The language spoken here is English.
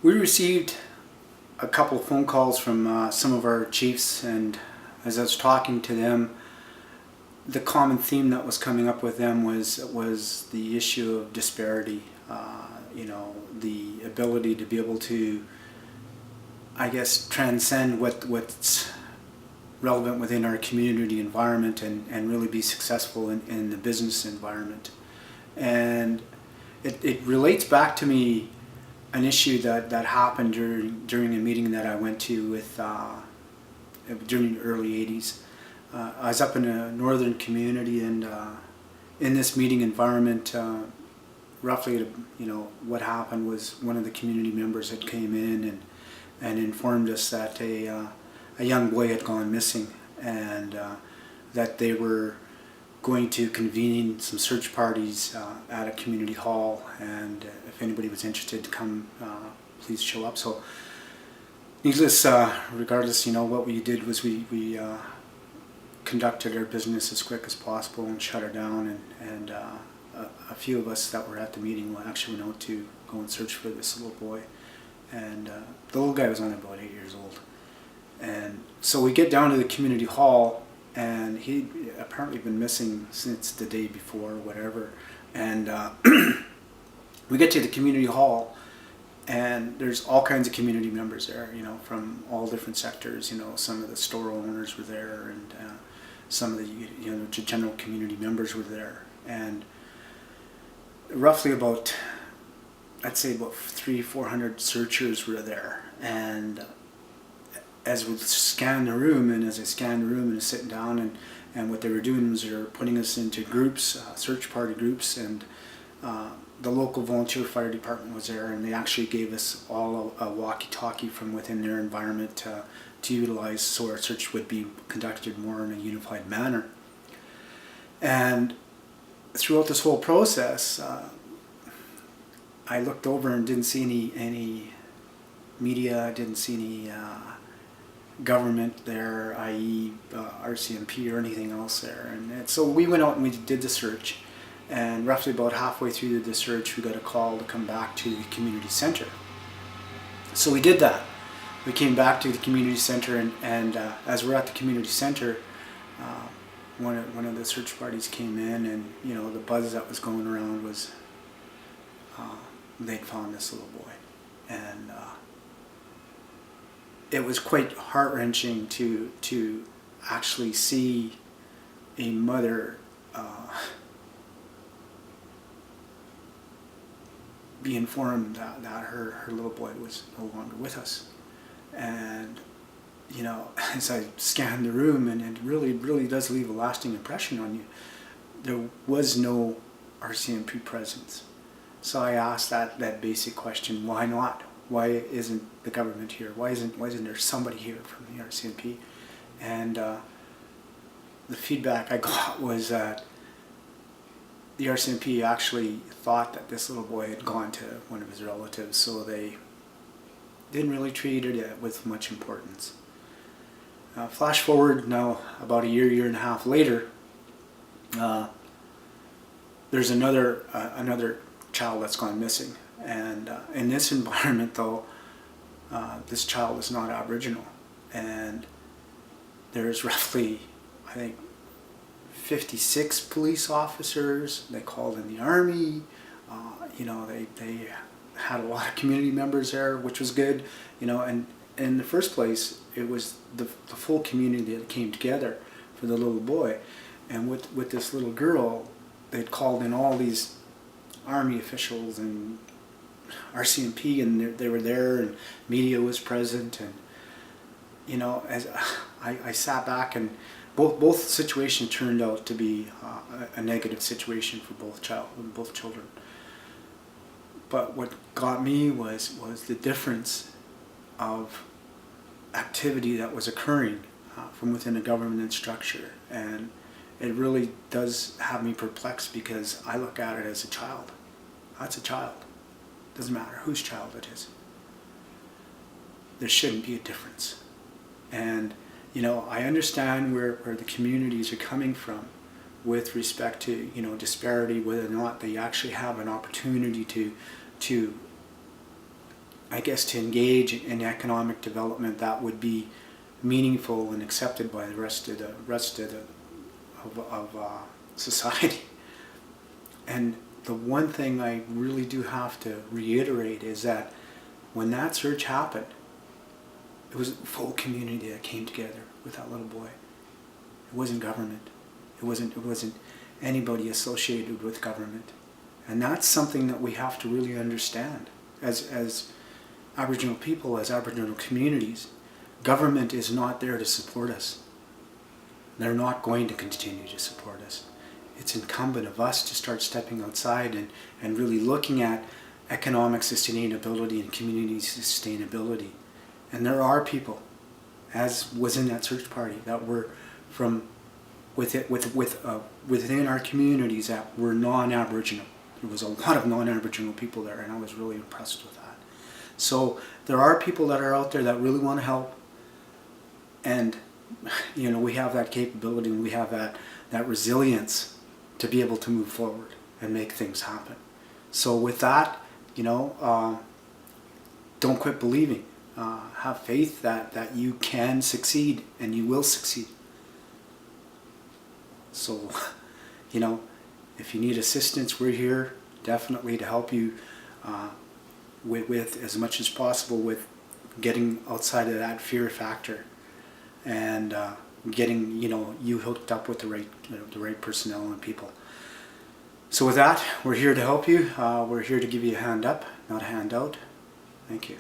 We received a couple of phone calls from some of our chiefs, and as I was talking to them, the common theme that was coming up with them was the issue of disparity. The ability to be able to, I guess, transcend what's relevant within our community environment and really be successful in the business environment. And it relates back to me an issue that happened during a meeting that I went to with during the early 80s. I was up in a northern community, and in this meeting environment, roughly, what happened was one of the community members had came in and informed us that a young boy had gone missing, and that they were going to convene some search parties at a community hall, and if anybody was interested to come, please show up. So needless, regardless, what we did was we conducted our business as quick as possible and shut her down, and a few of us that were at the meeting actually went out to go and search for this little boy, and the little guy was only about 8 years old. And so we get down to the community hall, and he'd apparently been missing since the day before or whatever, and we get to the community hall, and there's all kinds of community members there, from all different sectors. Some of the store owners were there, and some of the general community members were there, and roughly about, I'd say about 300-400 searchers were there. And as we scanned the room, and as I scanned the room and was sitting down, and what they were doing was they were putting us into groups, search party groups, and the local volunteer fire department was there, and they actually gave us all a walkie-talkie from within their environment to utilize, so our search would be conducted more in a unified manner. And throughout this whole process, I looked over and didn't see any media, didn't see any government there, i.e. RCMP or anything else there. And so we went out and we did the search, and roughly about halfway through the search we got a call to come back to the community center. So we did that. We came back to the community center, and as we're at the community center, one of the search parties came in, and the buzz that was going around was they'd found this little boy. And it was quite heart-wrenching to actually see a mother be informed that her little boy was no longer with us. And as I scanned the room, and it really does leave a lasting impression on you, there was no RCMP presence. So I asked that basic question: why not? Why isn't the government here? Why isn't there somebody here from the RCMP? And the feedback I got was that the RCMP actually thought that this little boy had gone to one of his relatives, so they didn't really treat it with much importance. Flash forward now about a year and a half later, there's another child that's gone missing. And in this environment, though, this child is not Aboriginal, and there's roughly, I think, 56 police officers. They called in the army. They had a lot of community members there, which was good. And in the first place, it was the full community that came together for the little boy. And with this little girl, they'd called in all these army officials and RCMP, and they were there, and media was present. And as I sat back, and both situations turned out to be a negative situation for both children. But what got me was the difference of activity that was occurring from within a government structure, and it really does have me perplexed, because I look at it as a child. That's a child. Doesn't matter whose child it is. There shouldn't be a difference. And I understand where the communities are coming from with respect to disparity, whether or not they actually have an opportunity to I guess, to engage in economic development that would be meaningful and accepted by the rest of society. And the one thing I really do have to reiterate is that when that search happened, it was a full community that came together with that little boy. It wasn't government. It wasn't anybody associated with government. And that's something that we have to really understand as Aboriginal people, as Aboriginal communities. Government is not there to support us. They're not going to continue to support us. It's incumbent of us to start stepping outside and really looking at economic sustainability and community sustainability. And there are people, as was in that search party, that were from within our communities that were non-Aboriginal. There was a lot of non-Aboriginal people there, and I was really impressed with that. So there are people that are out there that really want to help, and we have that capability and we have that resilience to be able to move forward and make things happen. So with that, don't quit believing. Have faith that you can succeed and you will succeed. So, if you need assistance, we're here definitely to help you with as much as possible with getting outside of that fear factor and getting you hooked up with the right personnel and people. So with that, we're here to help you. We're here to give you a hand up, not a hand out. Thank you.